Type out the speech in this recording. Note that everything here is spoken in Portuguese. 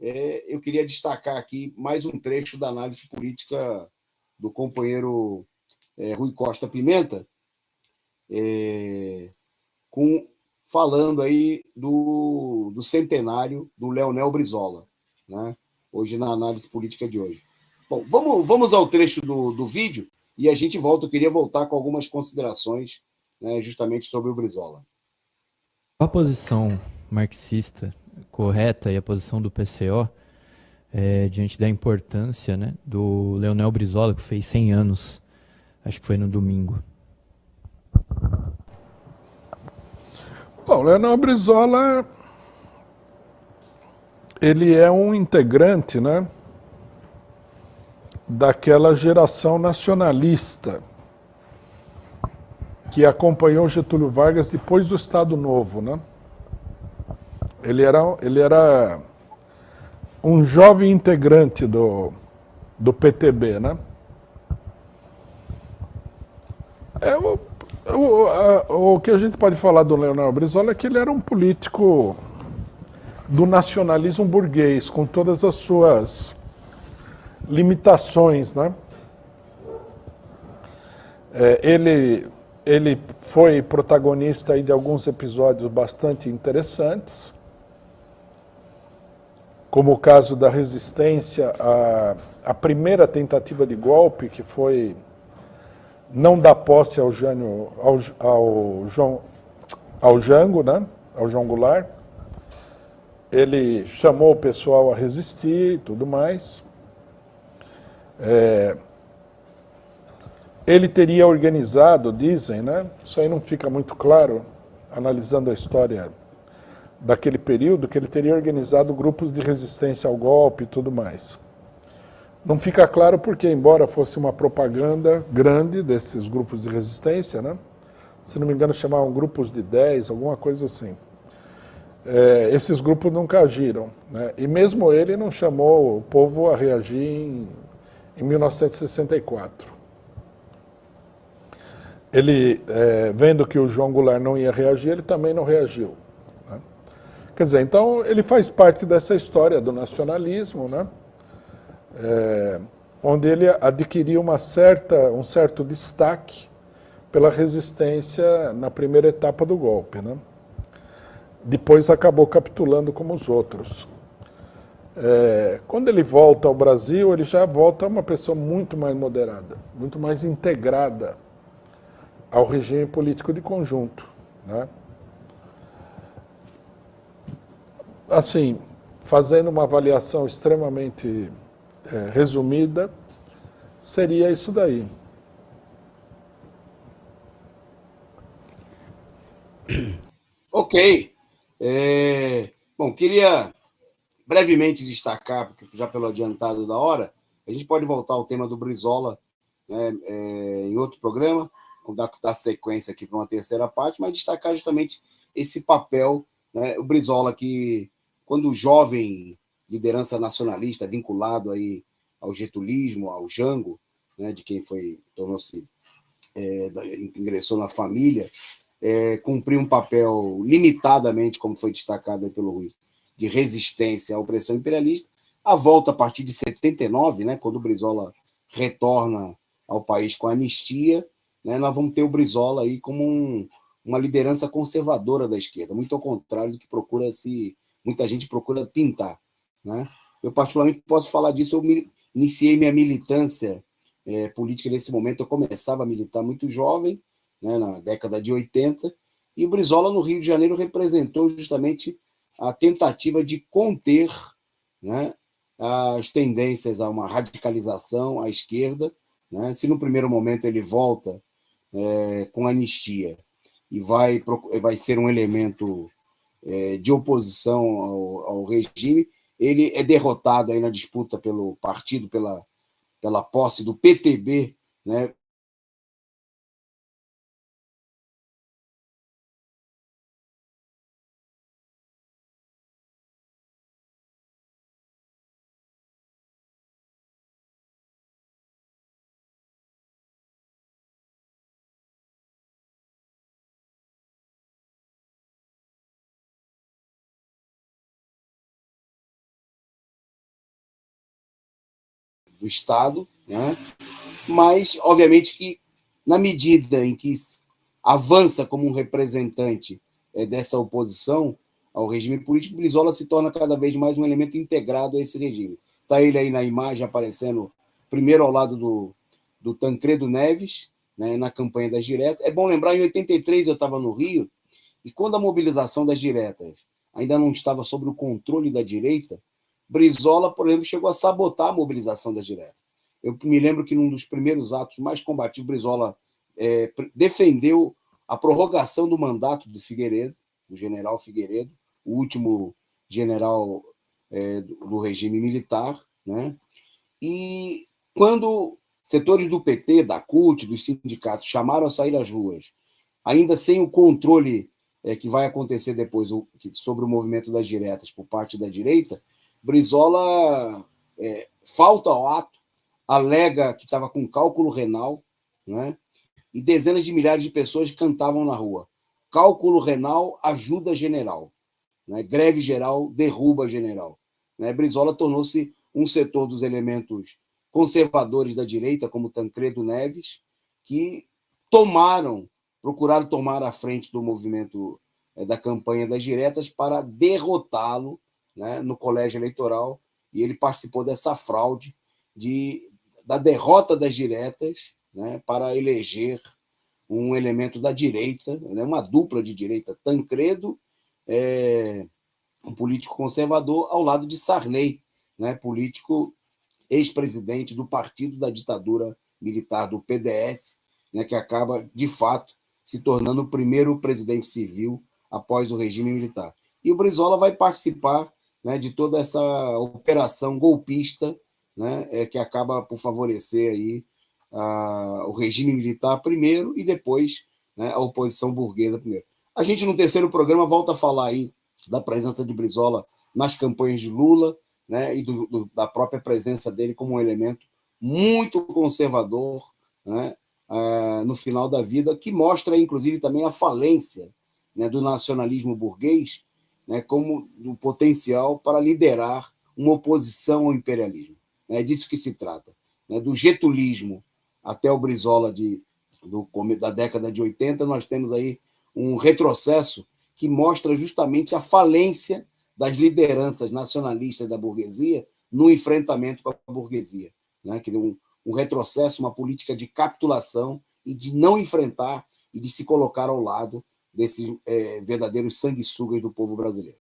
eu queria destacar aqui mais um trecho da análise política do companheiro Rui Costa Pimenta, falando aí do centenário do Leonel Brizola, né? Hoje na análise política de hoje. Bom, vamos ao trecho do vídeo e a gente volta. Eu queria voltar com algumas considerações, né, justamente sobre o Brizola. A posição marxista correta e a posição do PCO diante da importância, né, do Leonel Brizola, que fez 100 anos, acho que foi no domingo. Bom, Leonel Brizola, ele é um integrante, né, daquela geração nacionalista que acompanhou Getúlio Vargas depois do Estado Novo, né? Ele era um jovem integrante do PTB, né? O que a gente pode falar do Leonel Brizola é que ele era um político do nacionalismo burguês, com todas as suas limitações, né? Ele foi protagonista aí de alguns episódios bastante interessantes, como o caso da resistência à primeira tentativa de golpe, que foi não dar posse ao Jango, né? Ao João Goulart. Ele chamou o pessoal a resistir e tudo mais. Ele teria organizado, dizem, né? Isso aí não fica muito claro, analisando a história daquele período, que ele teria organizado grupos de resistência ao golpe e tudo mais. Não fica claro porque, embora fosse uma propaganda grande desses grupos de resistência, né? Se não me engano chamavam grupos de 10, alguma coisa assim. Esses grupos nunca agiram, né? E mesmo ele não chamou o povo a reagir em 1964. Ele, vendo que o João Goulart não ia reagir, ele também não reagiu, né? Quer dizer, então ele faz parte dessa história do nacionalismo, né? Onde ele adquiriu um certo destaque pela resistência na primeira etapa do golpe, né? Depois acabou capitulando como os outros. Quando ele volta ao Brasil, ele já volta uma pessoa muito mais moderada, muito mais integrada ao regime político de conjunto, né? Assim, fazendo uma avaliação extremamente resumida, seria isso daí. Ok. Bom, queria brevemente destacar, porque já pelo adiantado da hora, a gente pode voltar ao tema do Brizola, né, em outro programa, dar sequência aqui para uma terceira parte, mas destacar justamente esse papel, né, o Brizola que, quando jovem liderança nacionalista, vinculado aí ao getulismo, ao Jango, né, de quem tornou-se, ingressou na família, cumpriu um papel limitadamente, como foi destacado aí pelo Rui, de resistência à opressão imperialista. A volta a partir de 79, né, quando o Brizola retorna ao país com a anistia, né, nós vamos ter o Brizola aí como uma liderança conservadora da esquerda, muito ao contrário do que muita gente procura pintar, né? Eu particularmente posso falar disso. Eu iniciei minha militância política nesse momento. Eu começava a militar muito jovem, né, na década de 80, e o Brizola no Rio de Janeiro representou justamente a tentativa de conter, né, as tendências a uma radicalização à esquerda, né? Se no primeiro momento ele volta com anistia e vai ser um elemento de oposição ao regime, ele é derrotado aí na disputa pelo partido, pela posse do PTB, né, do Estado, né? Mas, obviamente, que na medida em que avança como um representante dessa oposição ao regime político, Brizola se torna cada vez mais um elemento integrado a esse regime. Está ele aí na imagem aparecendo primeiro ao lado do Tancredo Neves, né, na campanha das diretas. É bom lembrar, em 83 eu estava no Rio, e quando a mobilização das diretas ainda não estava sob o controle da direita, Brizola, por exemplo, chegou a sabotar a mobilização das diretas. Eu me lembro que num dos primeiros atos mais combativos, Brizola defendeu a prorrogação do mandato do Figueiredo, do general Figueiredo, o último general do regime militar, né? E quando setores do PT, da CUT, dos sindicatos chamaram a sair às ruas, ainda sem o controle que vai acontecer depois sobre o movimento das diretas por parte da direita, Brizola falta ao ato, alega que estava com cálculo renal, né? E dezenas de milhares de pessoas cantavam na rua: cálculo renal ajuda general, né? Greve geral derruba general, né? Brizola tornou-se um setor dos elementos conservadores da direita, como Tancredo Neves, que procuraram tomar a frente do movimento da campanha das diretas para derrotá-lo, né, no colégio eleitoral, e ele participou dessa fraude da derrota das diretas, né, para eleger um elemento da direita, né, uma dupla de direita, Tancredo, um político conservador, ao lado de Sarney, né, político ex-presidente do partido da ditadura militar, do PDS, né, que acaba, de fato, se tornando o primeiro presidente civil após o regime militar. E o Brizola vai participar, né, de toda essa operação golpista, né, que acaba por favorecer aí o regime militar primeiro e depois, né, a oposição burguesa primeiro. A gente, no terceiro programa, volta a falar aí da presença de Brizola nas campanhas de Lula, né, e da própria presença dele como um elemento muito conservador, né, no final da vida, que mostra, inclusive, também a falência, né, do nacionalismo burguês, né, como do potencial para liderar uma oposição ao imperialismo. É disso que se trata. Né, do getulismo até o Brizola da década de 80, nós temos aí um retrocesso que mostra justamente a falência das lideranças nacionalistas da burguesia no enfrentamento com a burguesia, né? Que um retrocesso, uma política de capitulação e de não enfrentar e de se colocar ao lado desses verdadeiros sanguessugas do povo brasileiro.